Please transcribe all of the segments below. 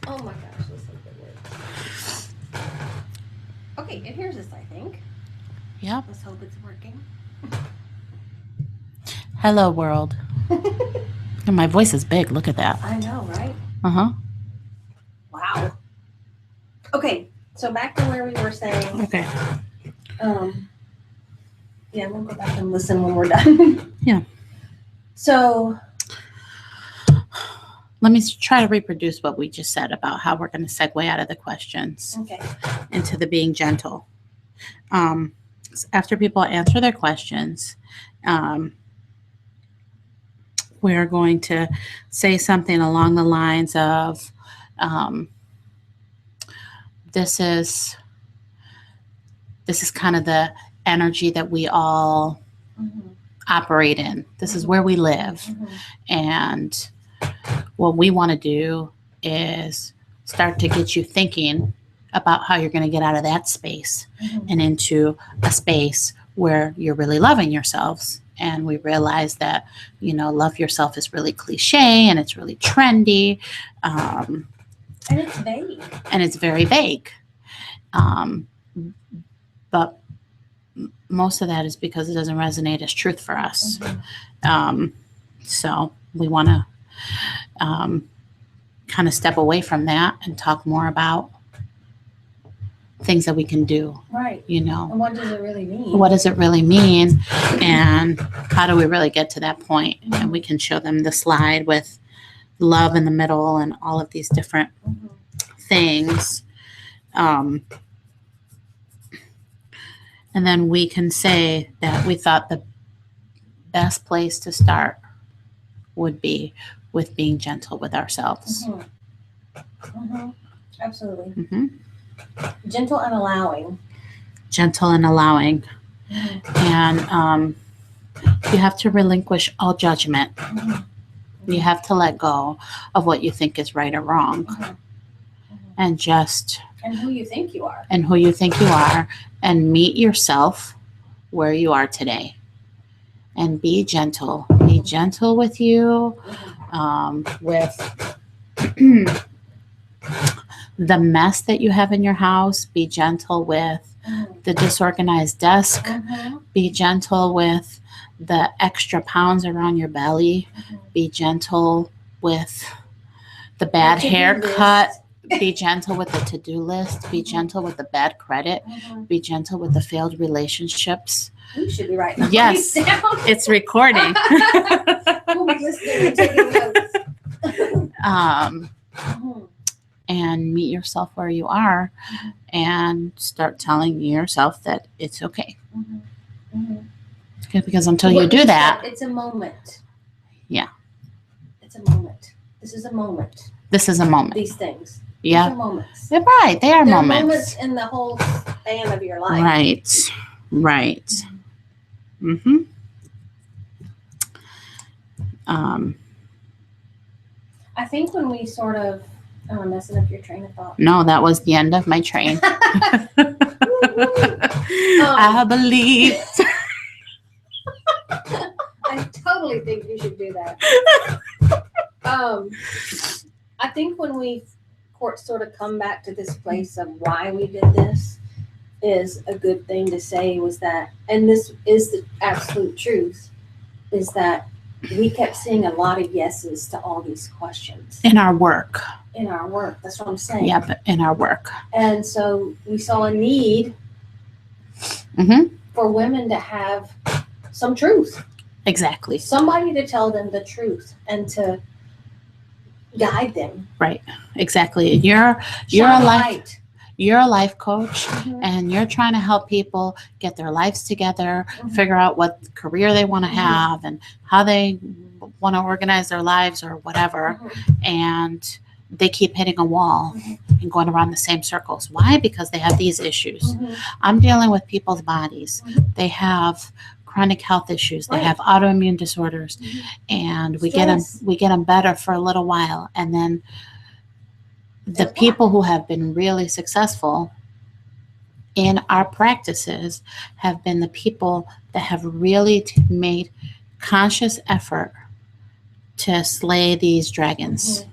Oh my gosh, this is a good word. Okay, it hears us, I think. Yep. Let's hope it's working. Hello, world. And my voice is big. Look at that. I know, right? Uh huh. Wow. Okay, so back to where we were saying. Okay. Um, yeah, we'll go back and listen when we're done. Yeah. So, Let me try to reproduce what we just said about how we're going to segue out of the questions okay. into the being gentle. Um, After people answer their questions, um, we're going to say something along the lines of, um, "This is kind of the energy that we all Mm-hmm. operate in. This is where we live, Mm-hmm. and what we want to do is start to get you thinking about how you're going to get out of that space Mm-hmm. and into a space where you're really loving yourselves. And we realize that, love yourself is really cliche and it's really trendy. Um, And it's vague. and it's very vague. Um, but most of that is because it doesn't resonate as truth for us. Mm-hmm. So we want to kind of step away from that and talk more about things that we can do. Right. And what does it really mean? what does it really mean, and how do we really get to that point? And we can show them the slide with love in the middle and all of these different things. And then we can say that we thought the best place to start would be with being gentle with ourselves. Absolutely. Mm-hmm. Gentle and allowing. Gentle and allowing. And you have to relinquish all judgment. You have to let go of what you think is right or wrong. And just. And who you think you are. And who you think you are. And meet yourself where you are today. And be gentle. Be gentle with you, with the mess that you have in your house. Be gentle with the disorganized desk. Be gentle with the extra pounds around your belly. Be gentle with the bad haircut. Be gentle with the to-do list. Be gentle with the bad credit. Be gentle with the failed relationships. You should be writing yes, down. It's recording. We'll be listening and taking notes. And meet yourself where you are, and start telling yourself that it's okay. Because until you do that, it's a moment. Yeah. It's a moment. This is a moment. This is a moment. These things. Yeah. These are moments. They're right. They are moments. Moments in the whole span of your life. Right. Mm-hmm. I think when we sort of, I'm messing up your train of thought. No, that was the end of my train. I believe. I totally think you should do that. I think when we sort of come back to this place of why we did this, is a good thing to say was that, and this is the absolute truth, is that we kept seeing a lot of yeses to all these questions. In our work. That's what I'm saying. Yeah, but in our work. And so we saw a need for women to have some truth. Exactly. Somebody to tell them the truth and to guide them. Right. Exactly. You're a life coach, and you're trying to help people get their lives together, figure out what career they want to have and how they want to organize their lives or whatever. And they keep hitting a wall and going around the same circles. Why? Because they have these issues. I'm dealing with people's bodies. They have chronic health issues. They have autoimmune disorders, and we get them better for a little while, and then the people who have been really successful in our practices have been the people that have really made conscious effort to slay these dragons.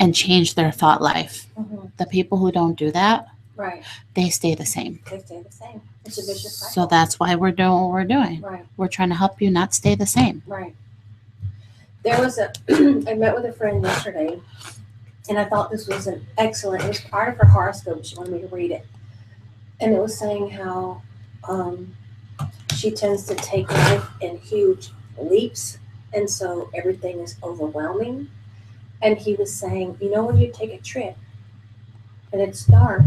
and change their thought life. Mm-hmm. The people who don't do that, Right. they stay the same. They stay the same. It's a vicious cycle. So that's why we're doing what we're doing. Right. We're trying to help you not stay the same. Right. There was I met with a friend yesterday, and I thought this was it was part of her horoscope. She wanted me to read it. And it was saying how she tends to take life in huge leaps, and so everything is overwhelming. And he was saying, when you take a trip and it's dark,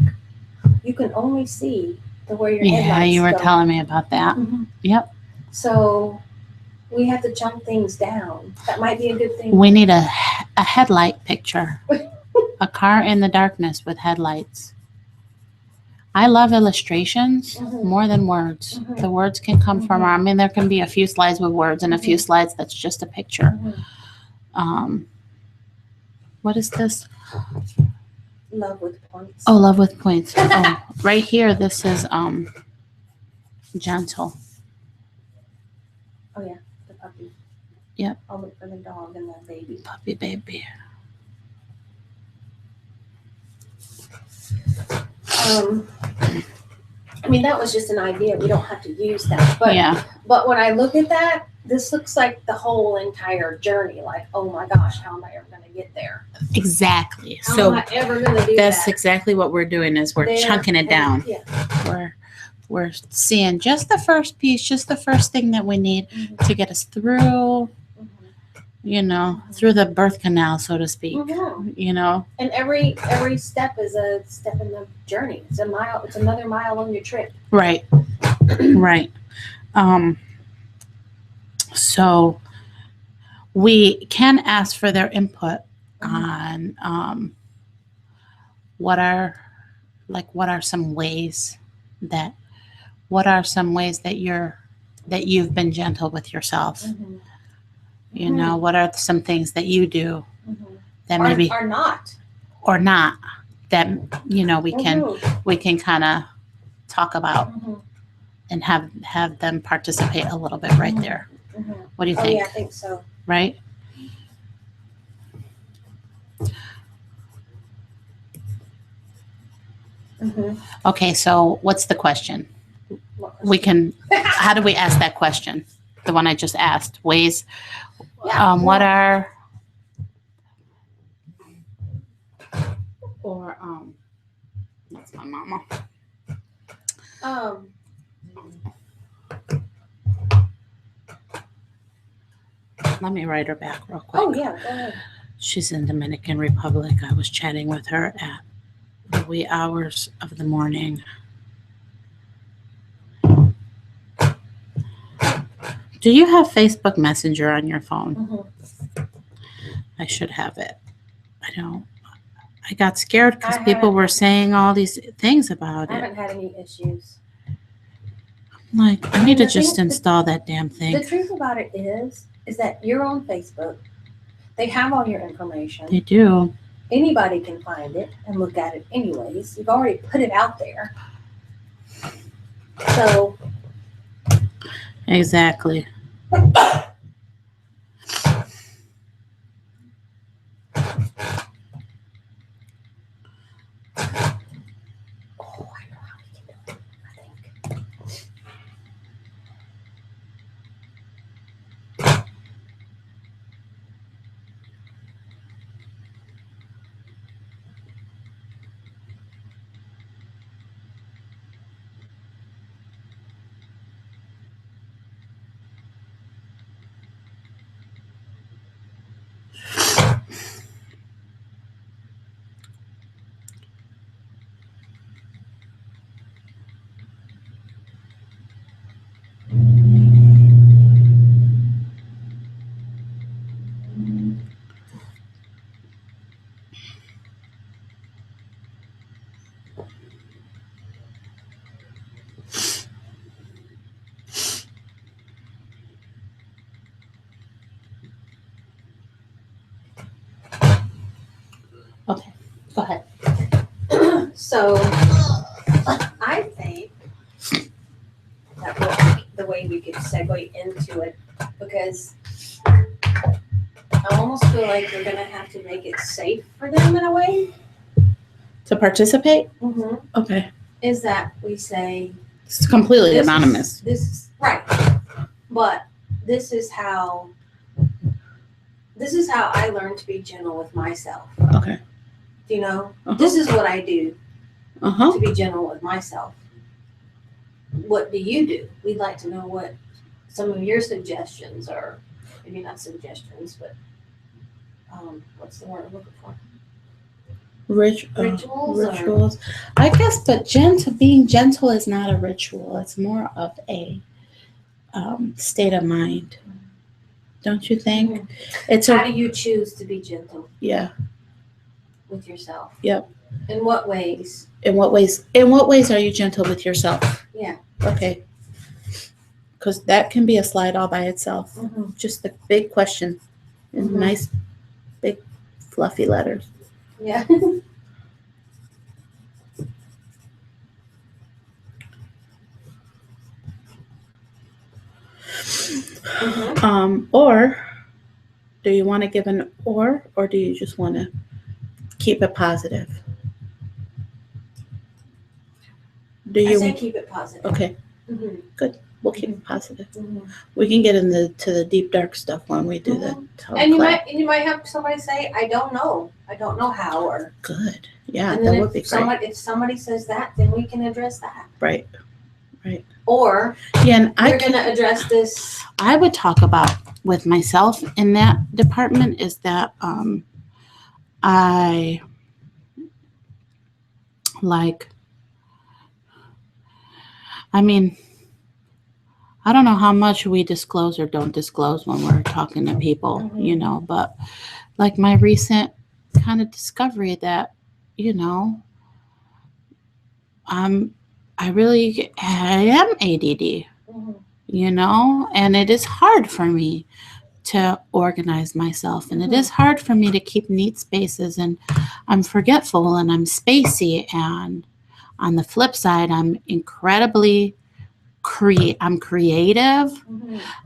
you can only see where your headlights Yeah, you were go. telling me about that. Mm-hmm. Yep. So we have to chunk things down. That might be a good thing. We need a headlight picture. A car in the darkness with headlights. I love illustrations more than words. Mm-hmm. The words can come from, there can be a few slides with words and a few slides that's just a picture. What is this? Love with points. Oh, love with points. Oh, right here, this is gentle. Oh yeah, the puppy. Yep. I'll look for the dog and the baby. Puppy baby. That was just an idea. We don't have to use that. But yeah. But when I look at that, this looks like the whole entire journey. Like, oh my gosh, how am I ever going to get there? Exactly. How am I ever going to do that's that? exactly what we're doing is we're chunking it down. Yeah. We're seeing just the first piece, just the first thing that we need to get us through, through the birth canal, so to speak. And every step is a step in the journey. It's a mile. It's another mile on your trip. Right. Right. So we can ask for their input on what are some ways that you've been gentle with yourself. What are some things that you do that maybe are not that we can kind of talk about and have them participate a little bit right there. What do you think? Yeah, I think so. Right? Okay, so what's the question? How do we ask that question? The one I just asked. Ways. What are that's my mama. Let me write her back real quick. Oh yeah, go ahead. She's in Dominican Republic. I was chatting with her at the wee hours of the morning. Do you have Facebook Messenger on your phone? I should have it. I don't. I got scared because people were saying all these things about it. I haven't had any issues. I need to just install that damn thing. The truth about it is that you're on Facebook. They have all your information. They do. Anybody can find it and look at it anyways. You've already put it out there. So. Exactly. Okay, go ahead. So, I think that the way we could segue into it, because I almost feel like we're gonna have to make it safe for them in a way. To participate? Mm-hmm. Okay. Is that we say It's completely anonymous. This is right, but this is how I learned to be gentle with myself. Okay. You know, this is what I do to be gentle with myself. What do you do? We'd like to know what some of your suggestions are. Maybe not suggestions, but what's the word I'm looking for? Rituals. I guess, but being gentle is not a ritual. It's more of a state of mind. Don't you think? Mm-hmm. How do you choose to be gentle? Yeah. With yourself. Yep. In what ways? In what ways are you gentle with yourself? Yeah. Okay. Because that can be a slide all by itself. Mm-hmm. Just the big question in nice, big, fluffy letters. Yeah. Or do you want to give an or do you just want to keep it positive? I say keep it positive. Okay. Mm-hmm. Good. We'll keep it positive. Mm-hmm. We can get to the deep dark stuff when we do that. And you might have somebody say, I don't know how, or good. Yeah, and that would be great. If somebody says that, then we can address that. Right. Or and we're going to address this. I would talk about with myself in that department is that I don't know how much we disclose or don't disclose when we're talking to people, but like my recent kind of discovery that, I am ADD, and it is hard for me to organize myself, and it is hard for me to keep neat spaces, and I'm forgetful and I'm spacey, and on the flip side, I'm incredibly I'm creative,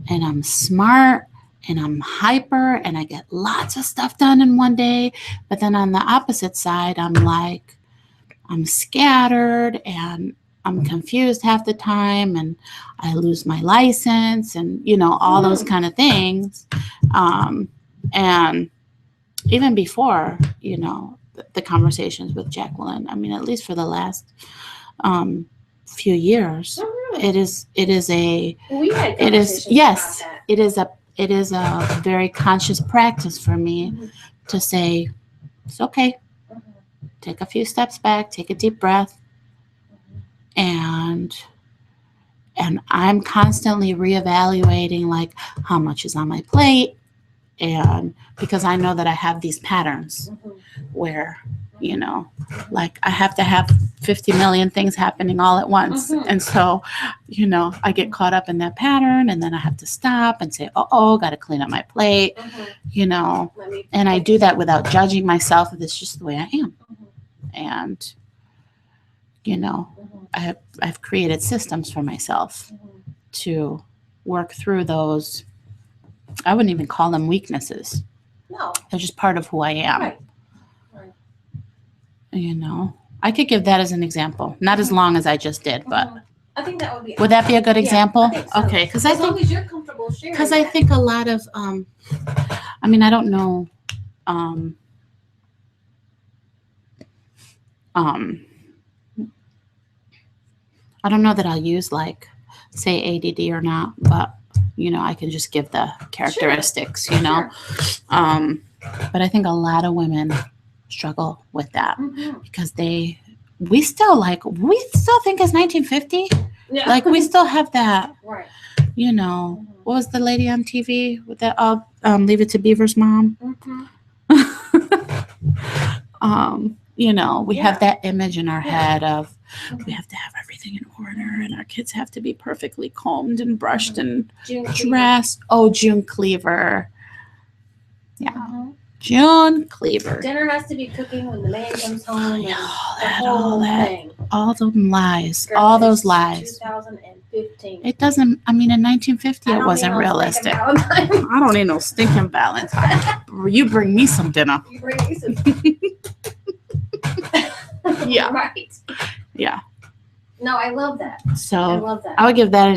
and I'm smart, and I'm hyper, and I get lots of stuff done in one day. But then on the opposite side, I'm scattered, and I'm confused half the time, and I lose my license, and all those kind of things. And even before the conversations with Jacqueline, at least for the last few years, it is a very conscious practice for me to say it's okay, take a few steps back, take a deep breath, and I'm constantly reevaluating like how much is on my plate, and because I know that I have these patterns where like I have to have 50 million things happening all at once. And so, I get caught up in that pattern, and then I have to stop and say, got to clean up my plate, and I do that without judging myself. It's just the way I am. And, I've created systems for myself to work through those. I wouldn't even call them weaknesses. No. They're just part of who I am. Right. I could give that as an example. Not as long as I just did, but I think that would be. Would that be a good example? I think so. Okay, because I think as long as you're comfortable sharing. Because I think a lot of I don't know I don't know that I'll use like say ADD or not, but I can just give the characteristics, Sure. But I think a lot of women struggle with that because we still think it's 1950. Yeah. Like we still have that, right. What was the lady on TV with that? Leave It to Beaver's mom. We have that image in our head of we have to have everything in order, and our kids have to be perfectly combed and brushed and dressed. Oh, June Cleaver. Yeah. June Cleaver. Dinner has to be cooking when the man comes home. All them lies. Girl, all those lies. 2015. 15. It doesn't, I mean, in 1950, it wasn't I realistic. don't need no stinking Valentine. I don't need no stinking Valentine. You bring me some dinner. You bring me some. Yeah. Right. Yeah. No, I love that. So I love that. I would give that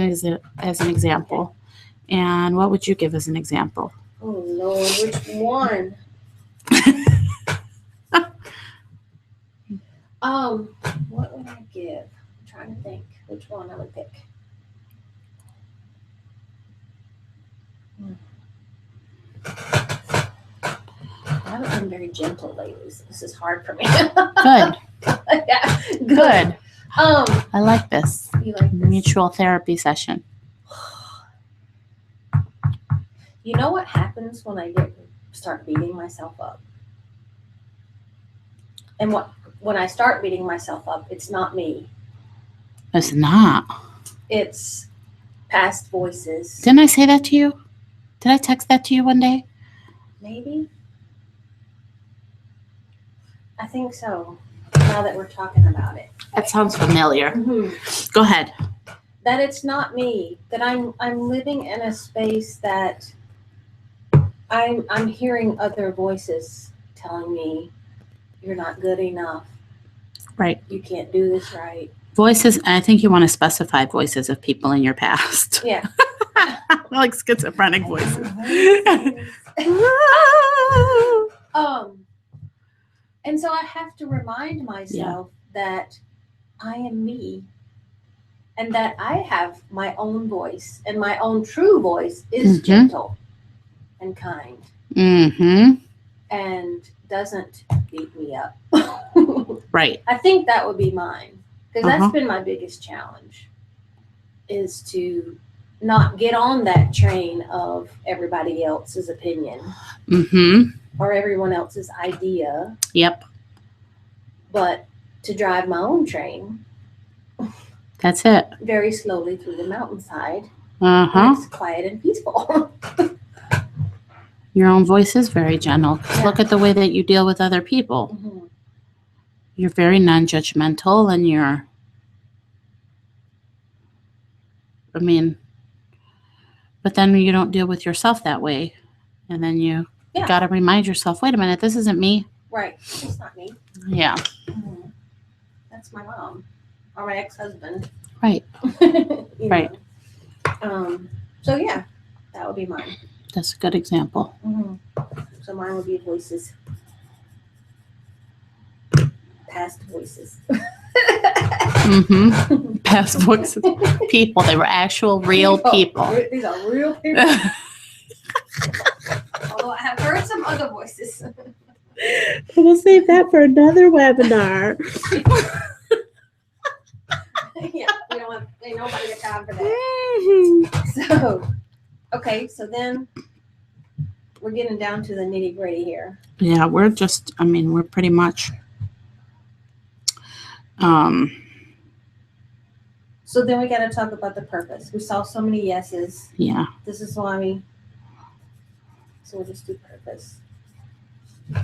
as an example. And what would you give as an example? Oh, Lord, which one? What would I give? I'm trying to think which one I would pick. I haven't been very gentle lately, so this is hard for me. Good. Yeah, Good. I like this. You like this? Mutual therapy session. You know what happens when I start beating myself up? And when I start beating myself up, it's not me. It's not. It's past voices. Didn't I say that to you? Did I text that to you one day? Maybe. I think so. Now that we're talking about it. That sounds familiar. Mm-hmm. Go ahead. That it's not me. That I'm living in a space that I'm hearing other voices telling me you're not good enough. Right. You can't do this right. Voices, I think you want to specify voices of people in your past. Yeah. Like schizophrenic voices. And so I have to remind myself that I am me and that I have my own voice, and my own true voice is gentle and kind and doesn't beat me up. Right. I think that would be mine, because that's been my biggest challenge, is to not get on that train of everybody else's opinion or everyone else's idea. Yep. But to drive my own train. That's it. Very slowly through the mountainside. It's quiet and peaceful. Your own voice is very gentle. Yeah. Look at the way that you deal with other people. You're very non-judgmental, and but then you don't deal with yourself that way. And then you got to remind yourself, wait a minute, this isn't me. Right. It's not me. Yeah. That's my mom or my ex-husband. Right. Right. So yeah, that would be mine. That's a good example. So mine would be voices. Past voices. Past voices. People. They were actual real people. These are real people. Although I have heard some other voices. We'll save that for another webinar. Yeah, ain't nobody got time for that. So, okay, so then we're getting down to the nitty gritty here. Yeah, we're pretty much. So then we got to talk about the purpose. We saw so many yeses. Yeah. This is why so we'll just do purpose.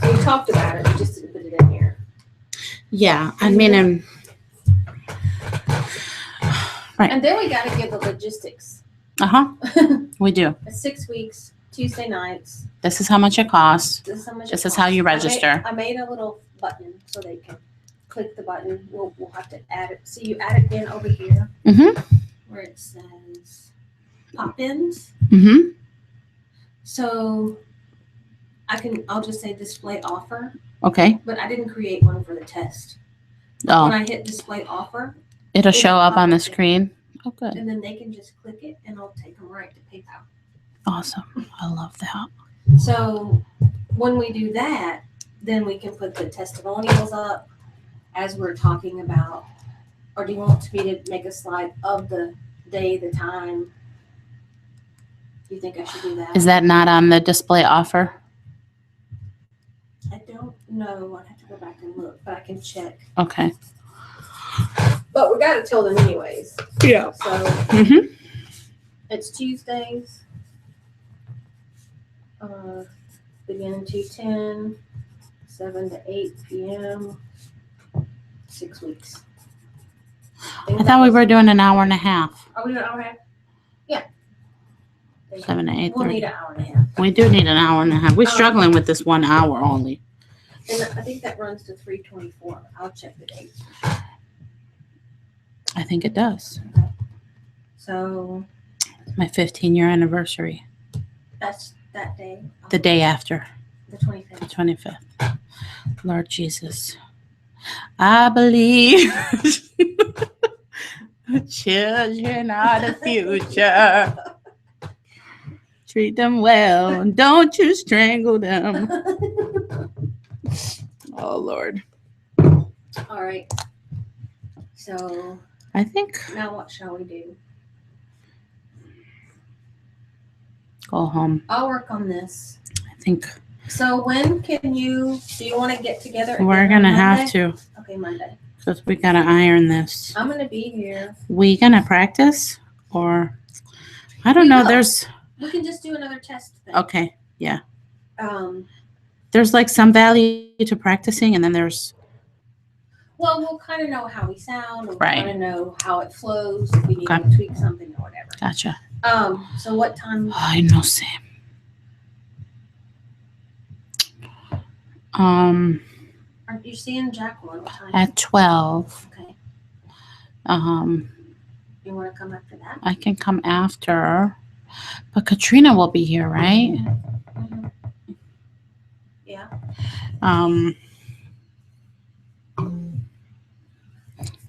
So we talked about it, we just didn't put it in here. Yeah, right. And then we got to give the logistics. We do. It's 6 weeks, Tuesday nights. This is how much it costs. This is how you register. I made a little button so they can click the button. We'll have to add it. See, you add it in over here where it says pop-ins. So I'll just say display offer. Okay. But I didn't create one for the test. Oh. When I hit display offer, it'll show up on the screen. Oh, good. And then they can just click it and I'll take them right to PayPal. Awesome. I love that. So when we do that, then we can put the testimonials up as we're talking about. Or do you want me to make a slide of the day, the time? Do you think I should do that? Is that not on the display offer? I don't know. I'd have to go back and look, but I can check. Okay. But we got to tell them anyways. Yeah. So it's Tuesdays. Beginning 2:10, 7 to 8 p.m. 6 weeks. I thought we were doing an hour and a half. Are we doing an hour and a half? Yeah. 7 to 8:30. We'll need an hour and a half. We do need an hour and a half. We're struggling with this 1 hour only. And I think that runs to 3/24. I'll check the date. I think it does. So My 15-year anniversary. that's that day. The day after. The 25th. The 25th. Lord Jesus. I believe the children are the future. Treat them well. Don't you strangle them. Oh, Lord. All right. So I think now what shall we do? go home. I'll work on this. I think So when do you want to get together? we're again going on to have Monday? to Okay, Monday. because we got to iron this. I'm going to be here. We going to practice or I don't We know. will. There's We can just do another test thing. okay. Yeah. Um, There's like some value to practicing and then there's well, we'll kind of know how we sound. We'll Right. kind of know how it flows. If we need Okay. to tweak something or whatever. gotcha. So what time? Ay, no sé. Are you seeing Jacqueline? What time? At 12. Okay. You want to come after that? I can come after. But Katrina will be here, right? Mm-hmm. Yeah.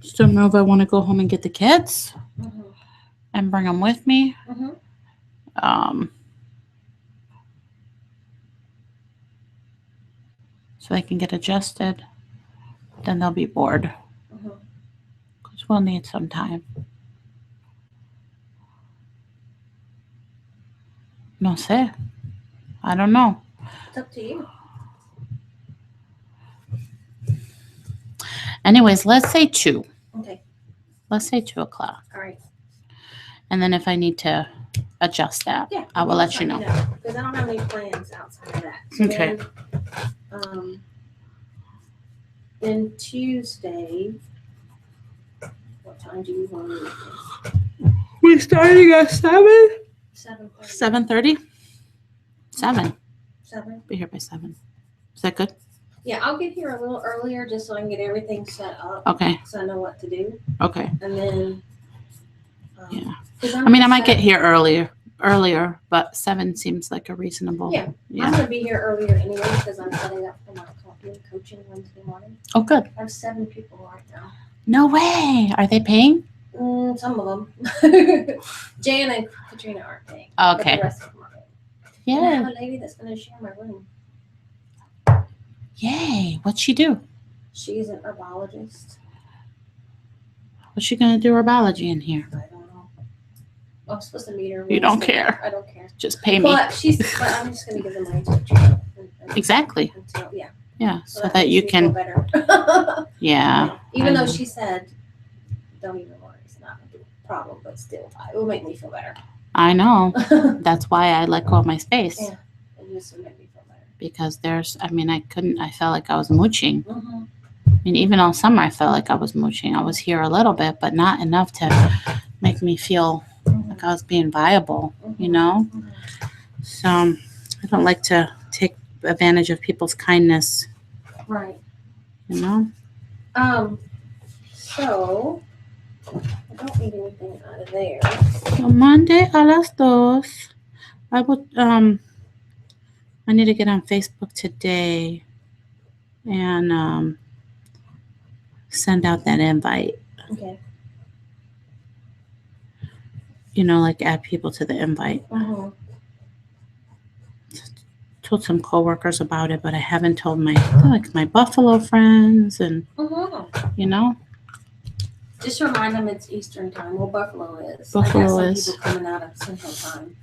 Just don't know if I want to go home and get the kids Mm-hmm. and bring them with me. Mm-hmm. So they can get adjusted. Then they'll be bored. Mm-hmm. Because we'll need some time. No sé. I don't know. It's up to you. Anyways, let's say 2. Okay. Let's say 2 o'clock. All right. And then if I need to adjust that, Yeah. I will let you know. Because I don't have any plans outside of that. So Okay. Then Tuesday, what time do you want to meet? We're starting at 7? 7:30. 7:30? 7. 7. Be here by 7. Is that good? Yeah, I'll get here a little earlier just so I can get everything set up. Okay. So I know what to do. Okay. And then. Yeah. 'Cause I mean, I might get here earlier, but 7 seems like a reasonable. Yeah. I'm Yeah. going to be here earlier anyway because I'm setting up for my coaching Wednesday morning. Oh, good. I have 7 people right now. No way. Are they paying? Some of them. Jan and Katrina aren't paying. Okay. But the rest of them are paying. And I Yeah. have a lady that's going to share my room. Yay. What'd she do? She's an herbologist. What's she going to do herbology in here? I don't know. I'm supposed to meet her. You don't Wednesday. care. I don't care. Just pay me. But I'm just going to give them my Katrina. Exactly. Until, yeah. Yeah. So that makes you me can. feel better. Yeah. Even I though know. she said, don't even worry, it's not a problem, but still, it will make me feel better. I know. That's why I let go of my space. Yeah. It just will make me feel better. Because I felt like I was mooching. Mm-hmm. I mean, even all summer, I felt like I was mooching. I was here a little bit, but not enough to make me feel like I was being viable, you know? Mm-hmm. So I don't like to take advantage of people's kindness, Right. you know? So I don't need anything out of there. So Monday a las 2. I would, I need to get on Facebook today and send out that invite. Okay. You know, like add people to the invite. Mm-hmm. Told some coworkers about it, but I haven't told my Buffalo friends and Mm-hmm. you know. Just remind them it's Eastern time. Well, Buffalo is. Buffalo I got some is. people coming out of Central time.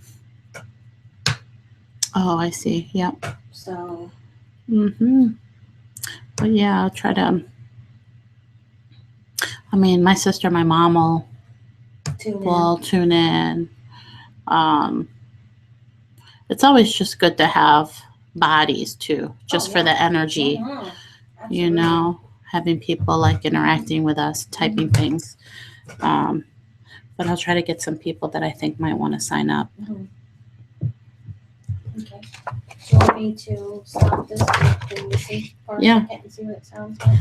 Oh, I see. Yep. So. But yeah, I'll try to. I mean, my sister, my mom will tune in. It's always just good to have bodies too, just for the energy. Mm-hmm. You know, having people like interacting with us, typing things. But I'll try to get some people that I think might want to sign up. Okay. Do you want me to stop this and listen for a Yeah. second and see what it sounds like?